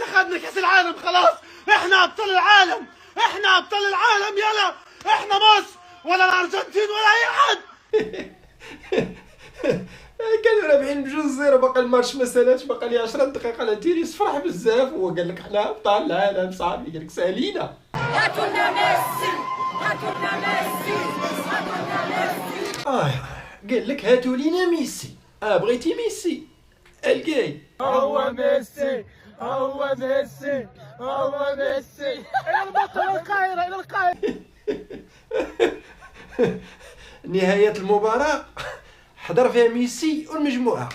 احنا خدنا كاس العالم خلاص، احنا ابطال العالم، احنا ابطال العالم. يلا احنا مصر ولا الارجنتين ولا اي حد. كانوا رابحين ب2-0 باقي الماتش ما سالاتش، باقي لي 10 دقائق على تيريس فرح بزاف. هو قال لك حنا ابطال العالم صاحبي، قال لك سالينا هاتوا لنا ميسي، هاتوا لنا ميسي، هاتوا لنا ميسي. قال لك هاتوا لينا ميسي. بغيتي ميسي الكاي. هو ميسي، هو ميسي، هو ميسي. الى البطل، الى القاهرة، الى القاهرة. نهاية المباراة حضر فيها ميسي والمجموعة.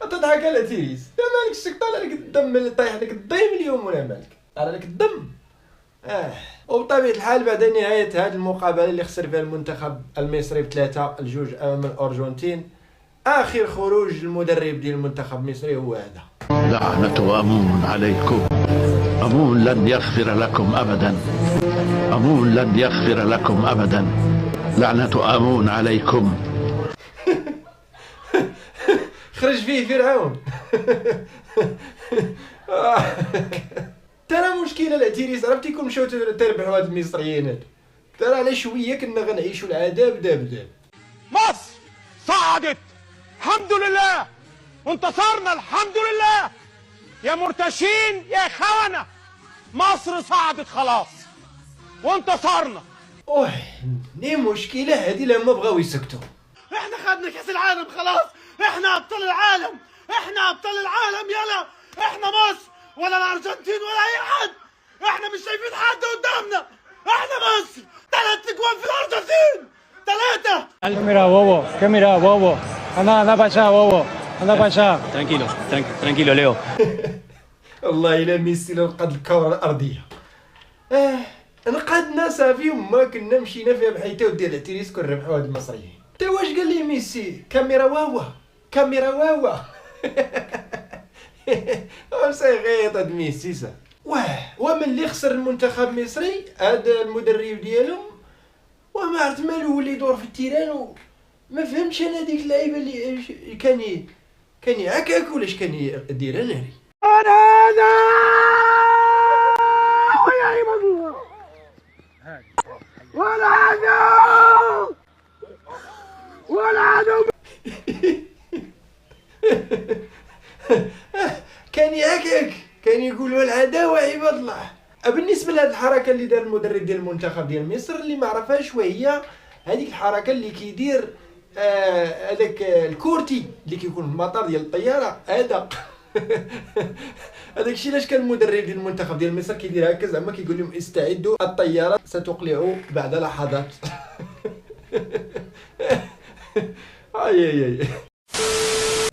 تضحك على تيريس، لا مالك الشك، طالع لك الدم اللي طايح لك الضيم اليوم ولا مالك؟ طالع لك الدم. وبطبيعة الحال بعد نهاية هذه المقابلة اللي خسر فيها المنتخب المصري ب3-2 أمام الأرجنتين، آخر خروج المدرب ديال المنتخب المصري هو هذا. لعنة أمون عليكم، أمون لن يغفر لكم أبدا، أمون لن يغفر لكم أبدا، لعنة أمون عليكم. خرج فيه فرعون. ترى مشكلة التيريس، عرفتيكم مشاو تربحوا هاد المصريين هادو، ترى على شوية كنا غنعيشوا العذاب داب. مصر صعدت الحمد لله، وانتصرنا الحمد لله. يا مرتشين يا خونة، مصر صعدت خلاص وانتصرنا. ني مشكلة هادي لما بغاو يسكتوا. احنا خدنا كاس العالم خلاص، احنا ابطال العالم، احنا ابطال العالم. يلا احنا مصر ولا الارجنتين ولا اي حد. احنا مش شايفين حد قدامنا، احنا مصر. 3 اجوان في الارجنتين، 3. Mira, bobo, ¿qué mira, bobo? Anda para allá, bobo, anda para allá. Tranquilo, Leo. والله إلا ميسي لنقاد الكرة الأرضية. نقادنا صافي وما كنا مشينا فيها بحيث ديال التيريس كون ربحوا هاد المصريين. تا واش قال لي ميسي؟ كاميرا واوا، كاميرا واوا. وصغيط هاد ميسي صافي. ومن اللي خسر المنتخب المصري هذا المدرب ديالهم، وما عرفت مالو ولي يدور في التيران، ما فهمتش انا ديك اللعيبه اللي كان يعكاك ولا اش كان يدير. انا هذه ويا عباد الله ولا عدو. كان يعكاك، كان يقولوا العداوه عباد الله. بالنسبه لهذه الحركه اللي دار المدرب ديال المنتخب ديال مصر، اللي ما عرفهاش وهي هذيك الحركه اللي كيدير هذاك الكورتي اللي كيكون في المطار ديال الطياره هذا. هذاك الشيء علاش كان المدرب ديال المنتخب ديال مصر كيدير هكا، زعما كيقول لهم استعدوا الطياره ستقلع بعد لحظات. اي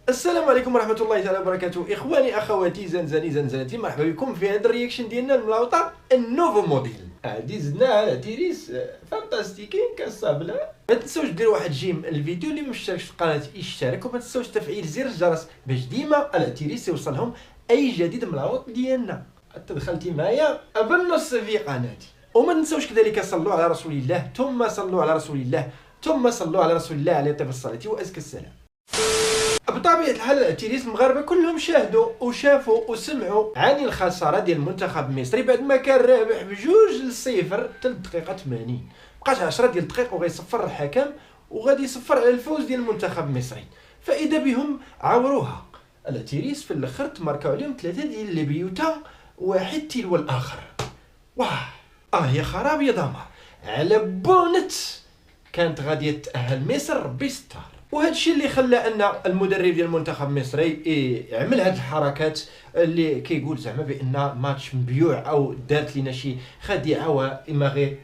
السلام عليكم ورحمه الله تعالى وبركاته، اخواني اخواتي زنزاني زنزانتي، مرحبا بكم في هذا الرياكشن ديالنا الملاوطه النوفو موديل. هادي زدناها على تيريس فانتاستيكين كالصابله. ما تنساوش ديروا واحد جيم الفيديو، اللي مشتركش في القناه يشترك، وما تنساوش تفعيل زر الجرس باش ديما على تيريس يوصلهم اي جديد ملاوط ديالنا. حتى دخلتي معايا بالنص في قناتي. وما تنساوش كذلك صلوا على رسول الله، ثم صلوا على رسول الله، ثم صلوا على رسول الله عليه طيب الصلاه وازكى السلام. بطبيعة الحال تيريس المغاربة كلهم شاهدوا وشافوا وسمعوا عن الخسارة ديال المنتخب المصري بعد ما كان رابح ب2-0 3 دقيقة 80. بقات 10 ديال الدقائق وغيصفر الحكم وغادي يصفر على الفوز ديال المنتخب المصري. فإذا بهم عوروها على تيريس في الاخر، تماركاو عليهم 3 ديال لي بيوتا، واحد تلو الاخر. يا خراب يا دمار على بونت كانت غادي تأهل مصر بستار. وهذا الشيء اللي خلى ان المدرب ديال المنتخب المصري يعمل هذه الحركات اللي كيقول زعما بان ماتش مبيوع او دارت لنا شي خديعه واما غير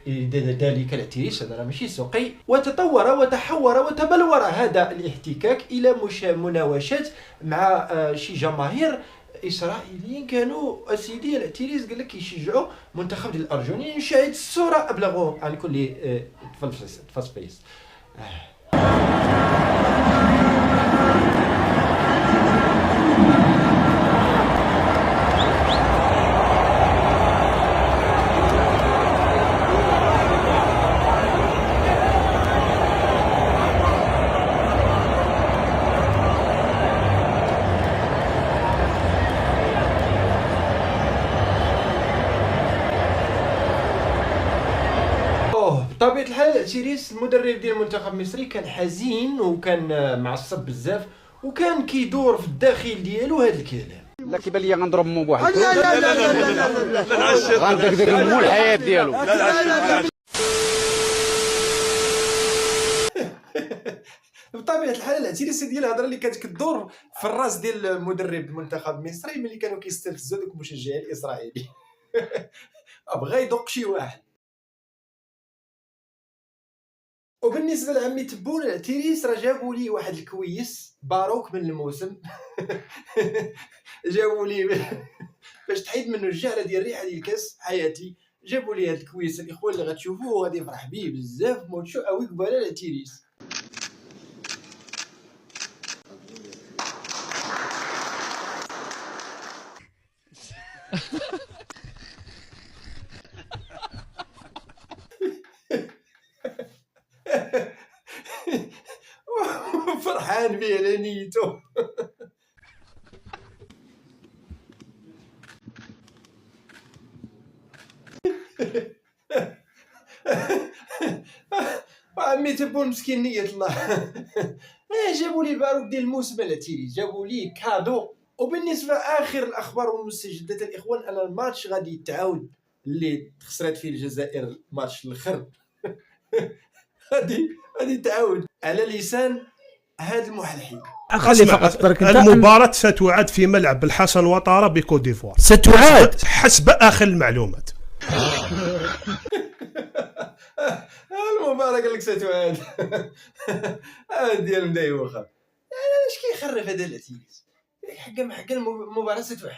ذلك العتريس. هذا راه ماشي سوقي. وتطور وتحور وتبلور هذا الاحتكاك الى مناوشات مع شي جماهير اسرائيليين كانوا اسيدي العتريس قال لك يشجعوا منتخب ديال الارجنتين. نشاهد الصوره ابلغوا عن كل تفاصيل. بطبيعة الحال العتريس المدرب ديال المنتخب المصري كان حزين وكان معصب بزاف وكان كيدور في الداخل ديالو هذا الكلام. لا كيبان لي غنضرب مو بواحد. لا لا لا لا لا غندقدق مو الحياة ديالو. بطبيعة الحال العتريس ديال الهضره اللي كانت كدور في الراس ديال المدرب المنتخب المصري ملي كانوا كيستفزوا دوك المشجعين الاسرائيليين. بغا يدق شي واحد. وبالنسبه لعمي تبون العتريس راه جابوا لي واحد الكويس باروك من الموسم. جابوا لي باش تحيد منه الجعله ديال الريحه ديال كاس حياتي. جابوا لي هذا الكويس الاخوان اللي غتشوفوه غادي يفرح بيه بزاف. موتشو اوي قباله العتريس. فرحان بيه على نيته. عمي تبون مسكين نية الله. جابوا لي باروك ديال الموسم العتريس جابوا لي كادو. وبالنسبه اخر الاخبار والمستجدات الاخوان ان الماتش غادي يتعاود اللي خسرت فيه الجزائر الماتش الاخر. غادي تعاود على لسان هذا المحلحي. خلي فقط برك المباراة ستعاد في ملعب الحسن وطارة بكوت ديفوار. ستعاد حسب آخر المعلومات. المباراة قال لك ستعاد. ديال مدايوخه. اش كيخرف هذا العتريس؟ حق المباراة ستعاد.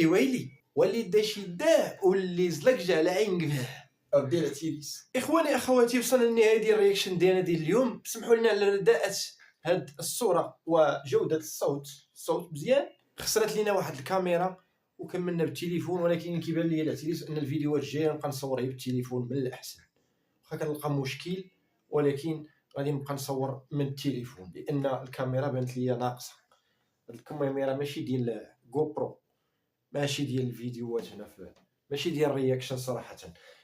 ويلي واللي دا شي دا واللي زلق على عين قفاه ديال العتريس. اخواني اخواتي وصلنا للنهايه ديال الرياكشن ديالنا ديال اليوم. سمحوا لنا على رداءة هاد الصوره وجوده الصوت مزيان. خسرت لينا واحد الكاميرا وكملنا بالتليفون ولكن كيبان لي العتريس ان الفيديوهات الجايه نبقى نصور بالتليفون من الاحسن. واخا كنلقى مشكل ولكن غادي نبقى نصور من التليفون لان الكاميرا بانت لي ناقصه. الكاميرا ماشي ديال جو برو ماشي ديال الفيديوهات هنا ماشي ديال الرياكشن صراحه.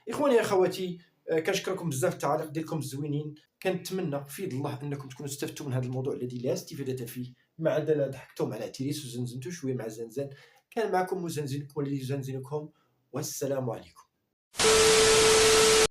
اخواني اخواتي كنشكركم بزاف التعاليق ديالكم الزوينين. كنتمنى في يد الله انكم تكونوا استفدتوا من هذا الموضوع الذي لا استفاده فيه. ما عندنا ضحكتوا مع العتريس وزنزنتوا شويه مع زنزان. كان معكم مزنزنكم والذي يزنزنكم والسلام عليكم.